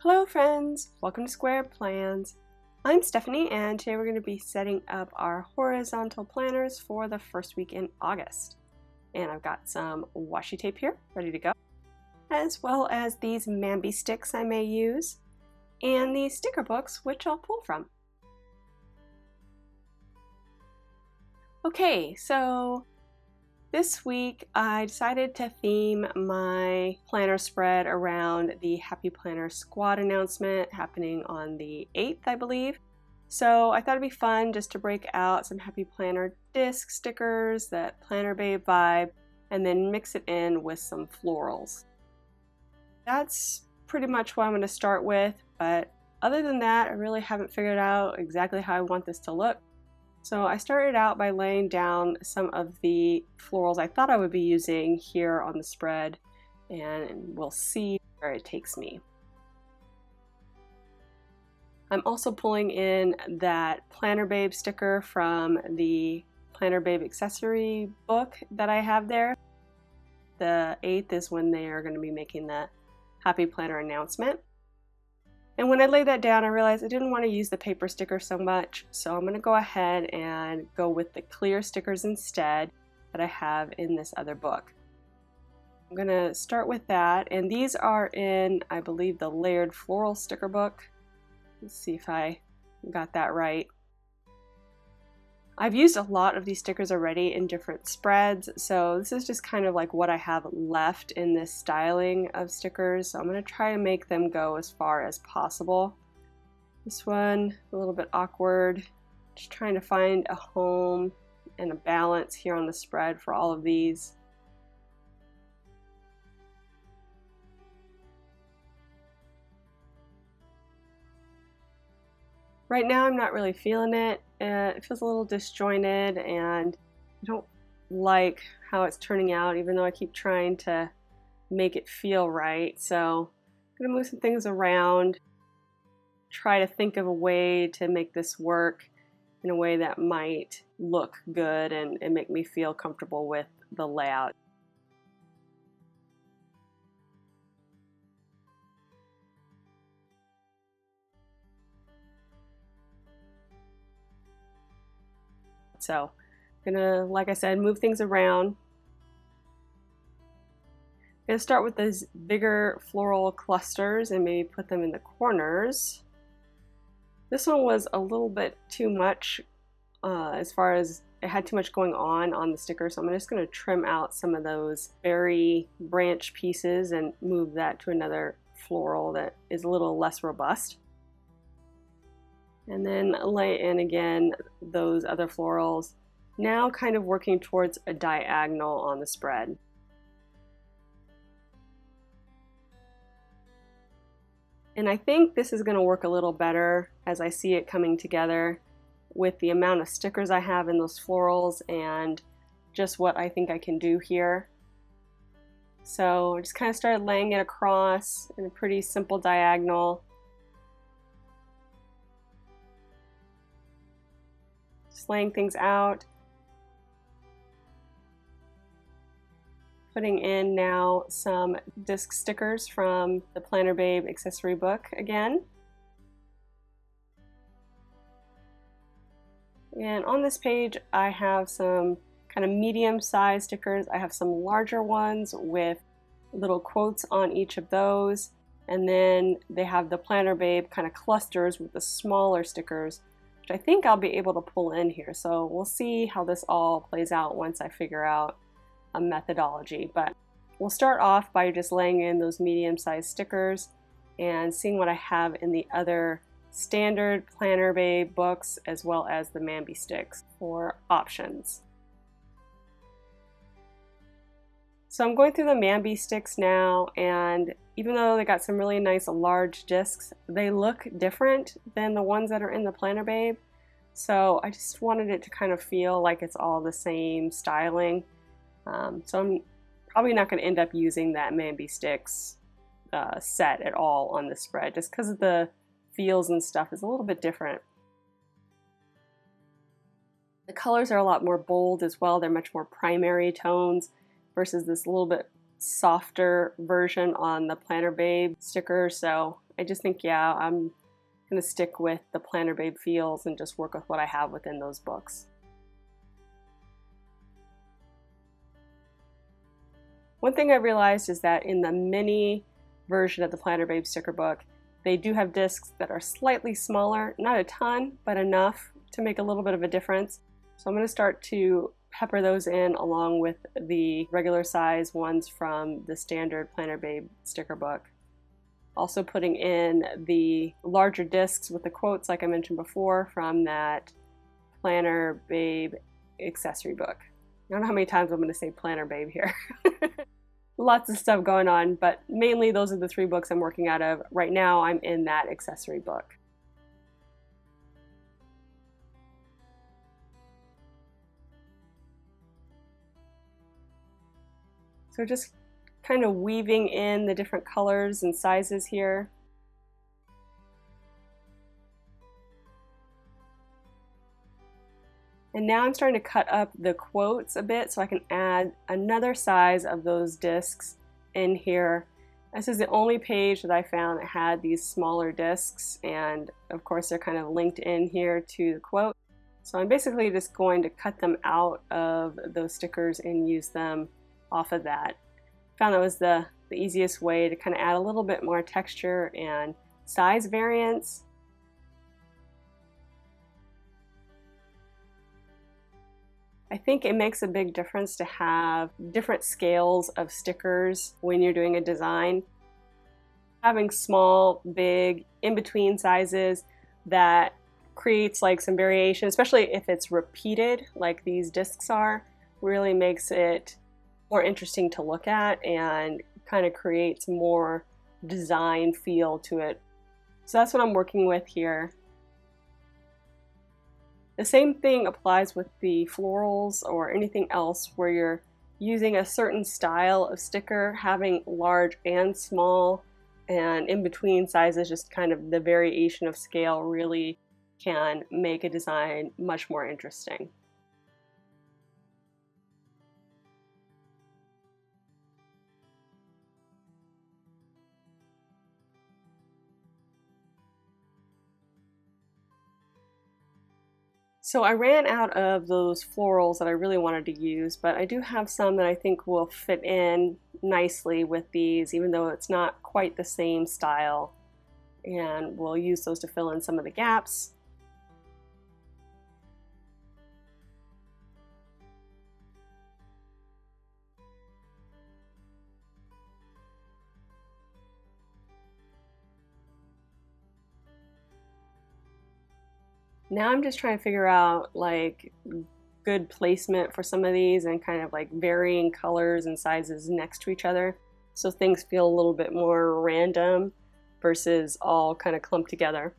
Hello friends, welcome to Squared Plans. I'm Stephanie and today we're going to be setting up our horizontal planners for the first week in August. And I've got some washi tape here ready to go, as well as these Mamby sticks I may use, and these sticker books which I'll pull from. Okay, so this week I decided to theme my planner spread around the Happy Planner Squad announcement happening on the 8th, I believe. So I thought it'd be fun just to break out some Happy Planner disc stickers, that Planner Babe vibe, and then mix it in with some florals. That's pretty much what I'm going to start with, but other than that, I really haven't figured out exactly how I want this to look. So I started out by laying down some of the florals I thought I would be using here on the spread, and we'll see where it takes me. I'm also pulling in that Planner Babe sticker from the Planner Babe accessory book that I have there. The 8th is when they are going to be making the Happy Planner announcement. And when I laid that down, I realized I didn't want to use the paper sticker so much, so I'm going to go ahead and go with the clear stickers instead that I have in this other book. I'm going to start with that, and these are in, I believe, the Layered Floral sticker book. Let's see if I got that right. I've used a lot of these stickers already in different spreads, so this is just kind of like what I have left in this styling of stickers. So I'm going to try and make them go as far as possible. This one, a little bit awkward. Just trying to find a home and a balance here on the spread for all of these. Right now I'm not really feeling it. It feels a little disjointed and I don't like how it's turning out, even though I keep trying to make it feel right. So I'm gonna move some things around, try to think of a way to make this work in a way that might look good and make me feel comfortable with the layout. So I'm gonna, like I said, move things around. I'm gonna start with those bigger floral clusters and maybe put them in the corners. This one was a little bit too much as far as it had too much going on the sticker, so I'm just gonna trim out some of those berry branch pieces and move that to another floral that is a little less robust. And then lay in again those other florals, now kind of working towards a diagonal on the spread. And I think this is going to work a little better as I see it coming together with the amount of stickers I have in those florals and just what I think I can do here. So I just kind of started laying it across in a pretty simple diagonal. Laying things out, putting in now some disc stickers from the Planner Babe accessory book again. And on this page I have some kind of medium-sized stickers. I have some larger ones with little quotes on each of those, and then they have the Planner Babe kind of clusters with the smaller stickers, which I think I'll be able to pull in here. So we'll see how this all plays out once I figure out a methodology. But we'll start off by just laying in those medium-sized stickers and seeing what I have in the other standard Planner Babe books as well as the Mamby sticks for options. So I'm going through the Mamby sticks now, and even though they got some really nice large discs, they look different than the ones that are in the Planner Babe. So I just wanted it to kind of feel like it's all the same styling. So I'm probably not going to end up using that Mamby sticks set at all on the spread, just because of the feels and stuff is a little bit different. The colors are a lot more bold as well. They're much more primary tones versus this little bit softer version on the Planner Babe sticker, so I just think, yeah, I'm going to stick with the Planner Babe feels and just work with what I have within those books. One thing I realized is that in the mini version of the Planner Babe sticker book, they do have discs that are slightly smaller, not a ton, but enough to make a little bit of a difference. So I'm going to start to pepper those in along with the regular size ones from the standard Planner Babe sticker book. Also putting in the larger discs with the quotes like I mentioned before from that Planner Babe accessory book. I don't know how many times I'm going to say Planner Babe here. Lots of stuff going on, but mainly those are the 3 books I'm working out of. Right now I'm in that accessory book. So just kind of weaving in the different colors and sizes here. And now I'm starting to cut up the quotes a bit so I can add another size of those discs in here. This is the only page that I found that had these smaller discs, and of course they're kind of linked in here to the quote. So I'm basically just going to cut them out of those stickers and use them off of that. Found that was the easiest way to kind of add a little bit more texture and size variance. I think it makes a big difference to have different scales of stickers when you're doing a design. Having small, big, in-between sizes that creates like some variation, especially if it's repeated like these discs are, really makes it more interesting to look at and kind of creates more design feel to it. So that's what I'm working with here. The same thing applies with the florals or anything else where you're using a certain style of sticker. Having large and small and in between sizes, just kind of the variation of scale really can make a design much more interesting. So I ran out of those florals that I really wanted to use, but I do have some that I think will fit in nicely with these, even though it's not quite the same style. And we'll use those to fill in some of the gaps. Now I'm just trying to figure out like good placement for some of these and kind of like varying colors and sizes next to each other so things feel a little bit more random versus all kind of clumped together.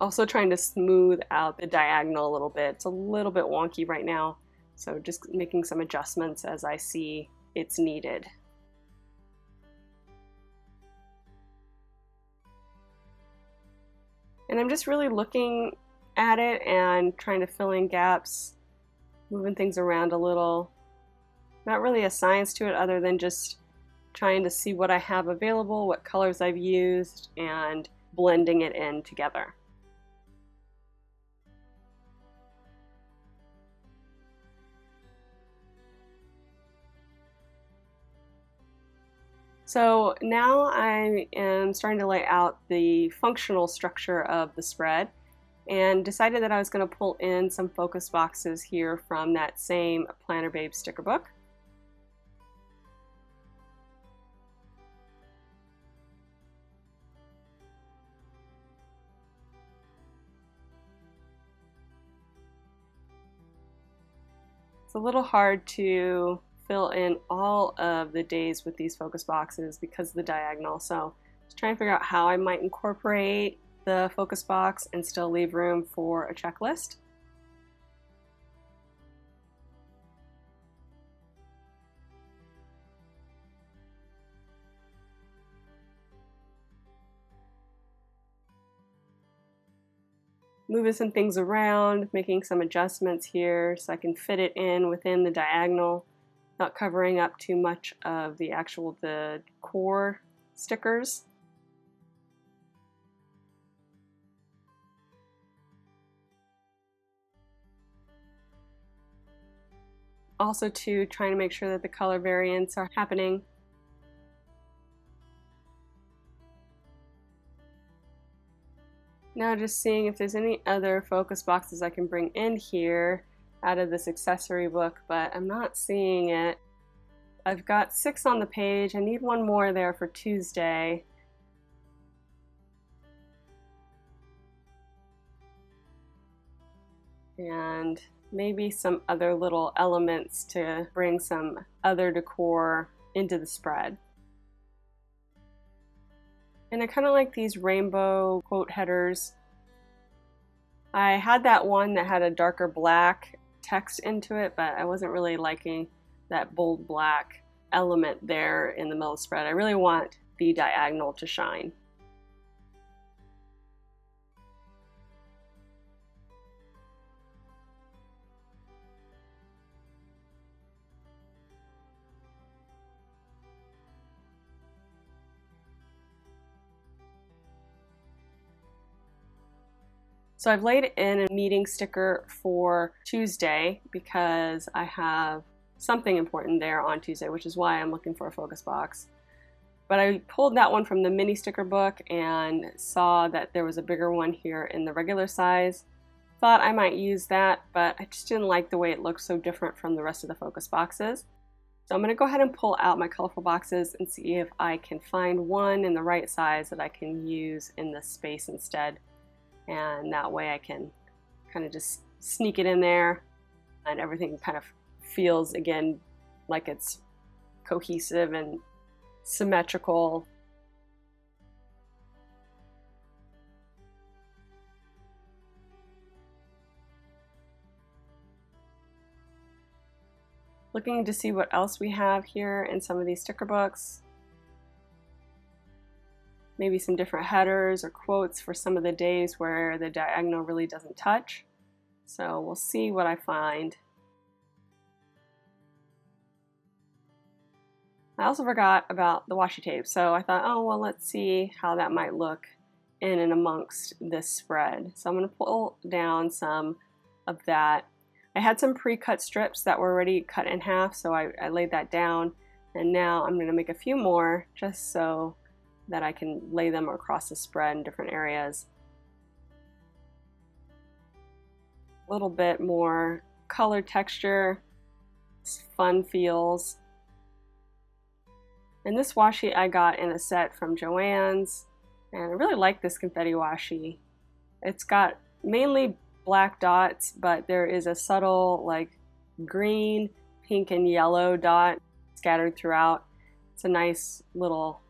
Also trying to smooth out the diagonal a little bit. It's a little bit wonky right now, so just making some adjustments as I see it's needed. And I'm just really looking at it and trying to fill in gaps, moving things around a little. Not really a science to it other than just trying to see what I have available, what colors I've used, and blending it in together. So now I am starting to lay out the functional structure of the spread and decided that I was going to pull in some focus boxes here from that same Planner Babe sticker book. It's a little hard to fill in all of the days with these focus boxes because of the diagonal. So just trying to figure out how I might incorporate the focus box and still leave room for a checklist. moving some things around, making some adjustments here so I can fit it in within the diagonal, not covering up too much of the core stickers. Also too, trying to make sure that the color variants are happening. Now just seeing if there's any other focus boxes I can bring in here out of this accessory book, but I'm not seeing it. I've got 6 on the page. I need one more there for Tuesday. And maybe some other little elements to bring some other decor into the spread. And I kind of like these rainbow quote headers. I had that one that had a darker black text into it, but I wasn't really liking that bold black element there in the middle spread. I really want the diagonal to shine. So I've laid in a meeting sticker for Tuesday because I have something important there on Tuesday, which is why I'm looking for a focus box. But I pulled that one from the mini sticker book and saw that there was a bigger one here in the regular size. Thought I might use that, but I just didn't like the way it looked so different from the rest of the focus boxes. So I'm going to go ahead and pull out my colorful boxes and see if I can find one in the right size that I can use in this space instead. And that way I can kind of just sneak it in there and everything kind of feels again like it's cohesive and symmetrical. Looking to see what else we have here in some of these sticker books. Maybe some different headers or quotes for some of the days where the diagonal really doesn't touch. So we'll see what I find. I also forgot about the washi tape, so I thought, oh, well, let's see how that might look in and amongst this spread. So I'm going to pull down some of that. I had some pre-cut strips that were already cut in half, so I laid that down. And now I'm going to make a few more just so that I can lay them across the spread in different areas. A little bit more color texture, fun feels. And this washi I got in a set from Joann's, and I really like this confetti washi. It's got mainly black dots, but there is a subtle like green, pink, and yellow dot scattered throughout. It's a nice little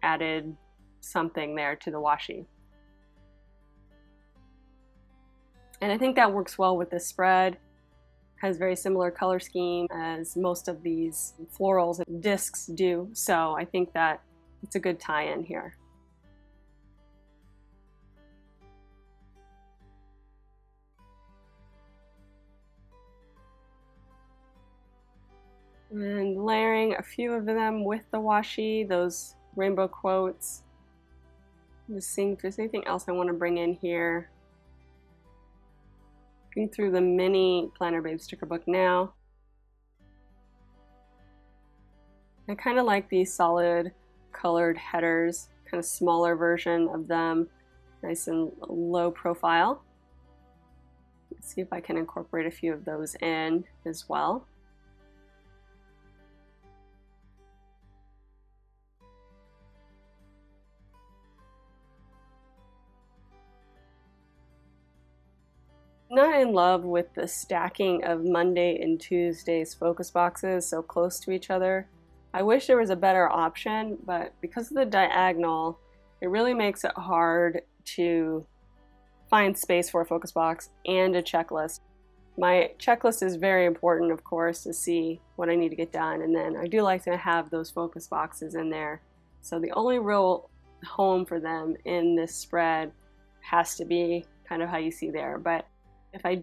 added something there to the washi. And I think that works well with this spread. Has very similar color scheme as most of these florals and discs do, so I think that it's a good tie-in here. And layering a few of them with the washi, those rainbow quotes. Just seeing if there's anything else I want to bring in here. Looking through the mini Planner Babe sticker book now. I kind of like these solid colored headers, kind of smaller version of them, nice and low profile. Let's see if I can incorporate a few of those in as well. Not in love with the stacking of Monday and Tuesday's focus boxes so close to each other. I wish there was a better option, but because of the diagonal, it really makes it hard to find space for a focus box and a checklist. My checklist is very important, of course, to see what I need to get done, and then I do like to have those focus boxes in there. So the only real home for them in this spread has to be kind of how you see there. But if I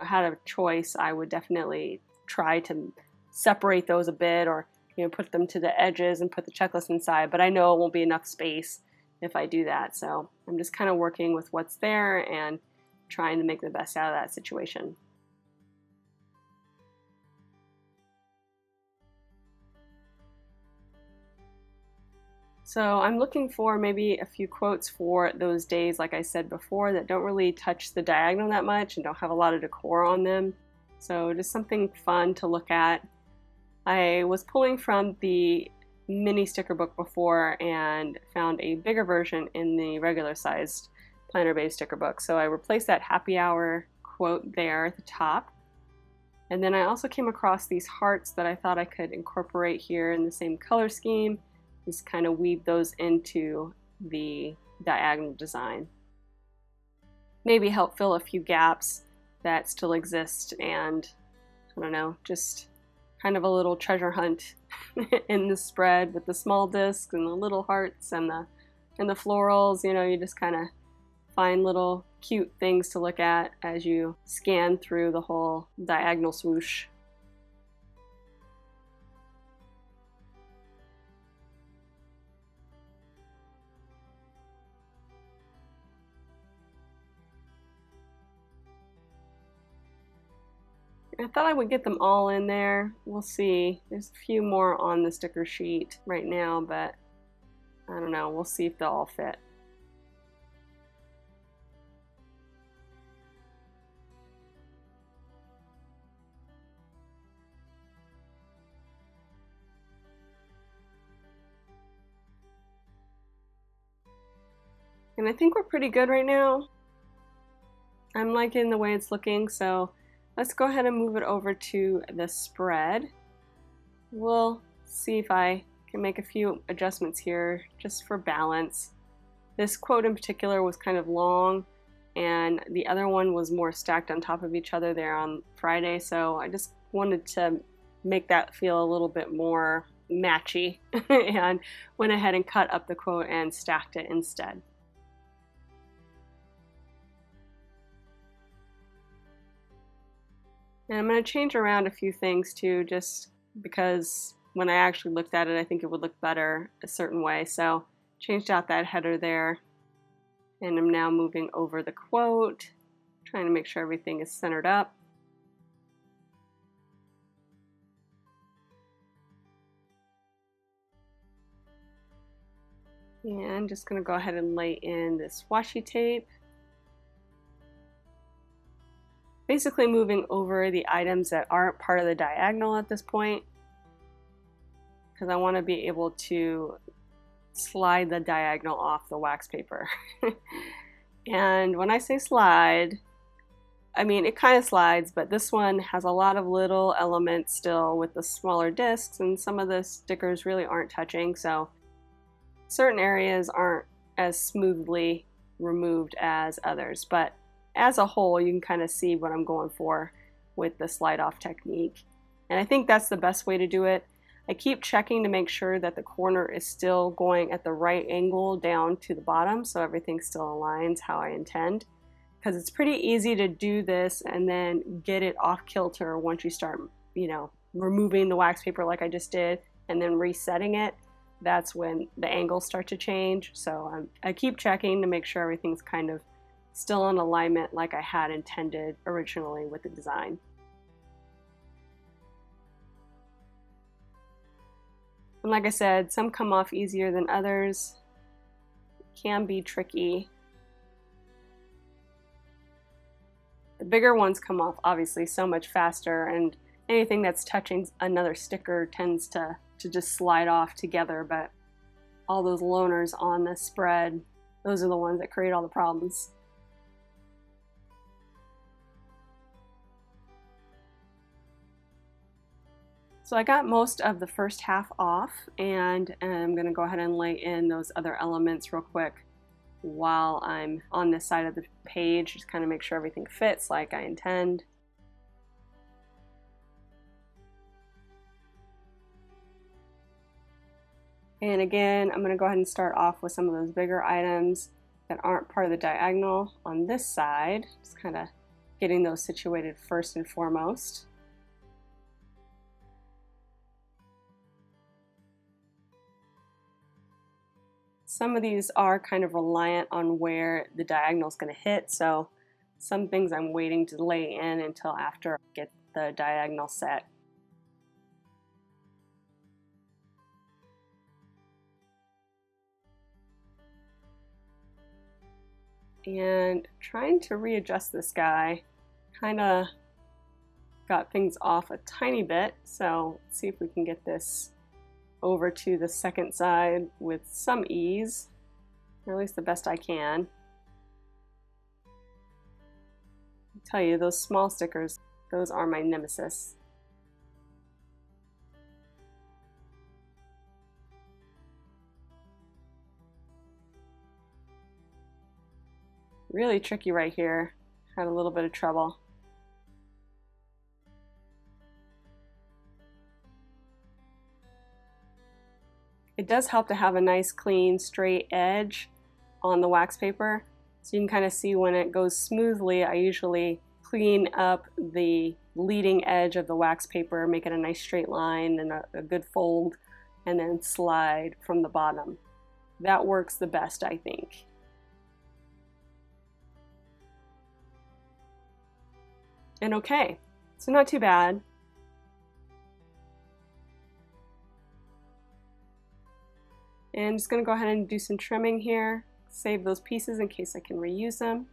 had a choice, I would definitely try to separate those a bit, or put them to the edges and put the checklist inside. But I know it won't be enough space if I do that. So I'm just kind of working with what's there and trying to make the best out of that situation. So I'm looking for maybe a few quotes for those days, like I said before, that don't really touch the diagonal that much and don't have a lot of decor on them. So just something fun to look at. I was pulling from the mini sticker book before and found a bigger version in the regular sized Planner Babe sticker book. So I replaced that happy hour quote there at the top. And then I also came across these hearts that I thought I could incorporate here in the same color scheme. Just kind of weave those into the diagonal design. Maybe help fill a few gaps that still exist, and I don't know, just kind of a little treasure hunt in the spread with the small discs and the little hearts and the florals. You just kind of find little cute things to look at as you scan through the whole diagonal swoosh. I thought I would get them all in there. We'll see. There's a few more on the sticker sheet right now, but I don't know. We'll see if they'll all fit. And I think we're pretty good right now. I'm liking the way it's looking, so let's go ahead and move it over to the spread. We'll see if I can make a few adjustments here just for balance. This quote in particular was kind of long, and the other one was more stacked on top of each other there on Friday, so I just wanted to make that feel a little bit more matchy and went ahead and cut up the quote and stacked it instead. And I'm going to change around a few things too, just because when I actually looked at it, I think it would look better a certain way. So changed out that header there. And I'm now moving over the quote, trying to make sure everything is centered up. And just going to go ahead and lay in this washi tape. Basically moving over the items that aren't part of the diagonal at this point, because I want to be able to slide the diagonal off the wax paper. And when I say slide, I mean it kind of slides, but this one has a lot of little elements still with the smaller discs, and some of the stickers really aren't touching, so certain areas aren't as smoothly removed as others. But as a whole, you can kind of see what I'm going for with the slide off technique. And I think that's the best way to do it. I keep checking to make sure that the corner is still going at the right angle down to the bottom, so everything still aligns how I intend. Because it's pretty easy to do this and then get it off kilter once you start, removing the wax paper like I just did and then resetting it. That's when the angles start to change. So I keep checking to make sure everything's kind of still in alignment like I had intended originally with the design. And like I said, some come off easier than others. It can be tricky. The bigger ones come off obviously so much faster, and anything that's touching another sticker tends to just slide off together, but all those loners on the spread, those are the ones that create all the problems. So I got most of the first half off, and I'm going to go ahead and lay in those other elements real quick while I'm on this side of the page, just kind of make sure everything fits like I intend. And again, I'm going to go ahead and start off with some of those bigger items. that aren't part of the diagonal on this side. Just kind of getting those situated first and foremost. Some of these are kind of reliant on where the diagonal is going to hit, so some things I'm waiting to lay in until after I get the diagonal set. And trying to readjust this guy, kind of got things off a tiny bit, so let's see if we can get this over to the second side with some ease, or at least the best I can. I tell you, those small stickers, those are my nemesis. Really tricky right here. Had a little bit of trouble. It does help to have a nice clean straight edge on the wax paper, so you can kind of see when it goes smoothly. I usually clean up the leading edge of the wax paper, make it a nice straight line and a good fold, and then slide from the bottom. That works the best, I think. And okay, so not too bad. And I'm just going to go ahead and do some trimming here, save those pieces in case I can reuse them.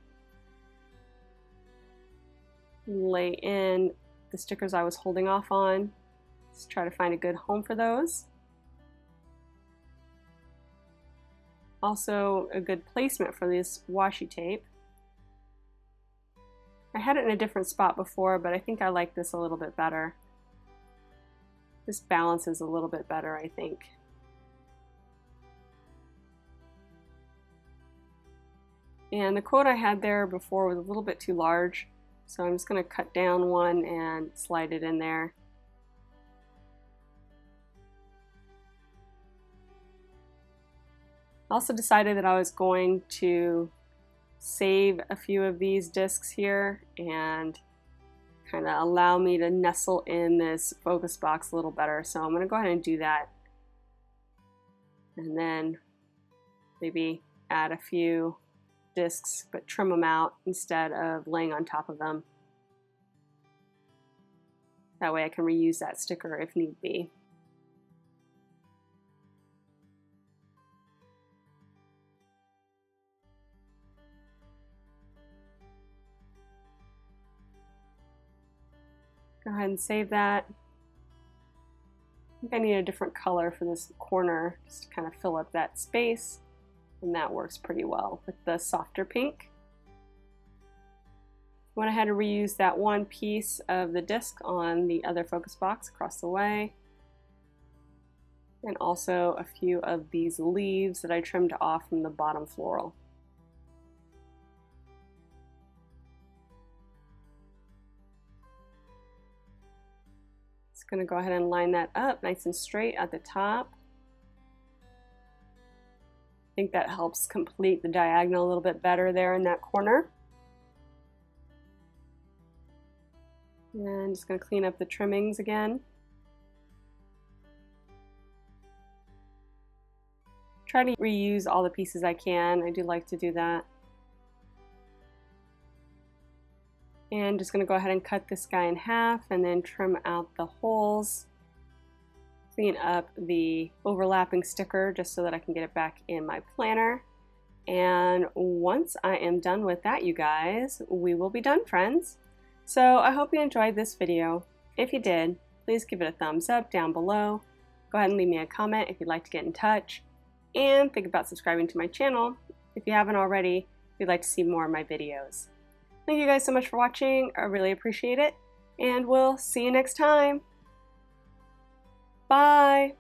Lay in the stickers I was holding off on. Let's try to find a good home for those. Also a good placement for this washi tape. I had it in a different spot before, but I think I like this a little bit better. This balances a little bit better, I think. And the quote I had there before was a little bit too large, so I'm just going to cut down one and slide it in there. I also decided that I was going to save a few of these discs here and kind of allow me to nestle in this focus box a little better. So I'm going to go ahead and do that. And then maybe add a few discs, but trim them out instead of laying on top of them. That way I can reuse that sticker if need be. Go ahead and save that. I think I need a different color for this corner, just to kind of fill up that space. And that works pretty well with the softer pink. Went ahead and reused that one piece of the disc on the other focus box across the way. And also a few of these leaves that I trimmed off from the bottom floral. Just going to go ahead and line that up nice and straight at the top. I think that helps complete the diagonal a little bit better there in that corner. And just going to clean up the trimmings again. Try to reuse all the pieces I can. I do like to do that. And just going to go ahead and cut this guy in half and then trim out the holes. Clean up the overlapping sticker just so that I can get it back in my planner. And once I am done with that, you guys, we will be done, friends. So I hope you enjoyed this video. If you did, please give it a thumbs up down below. Go ahead and leave me a comment if you'd like to get in touch. And think about subscribing to my channel if you haven't already, if you'd like to see more of my videos. Thank you guys so much for watching. I really appreciate it. And we'll see you next time. Bye!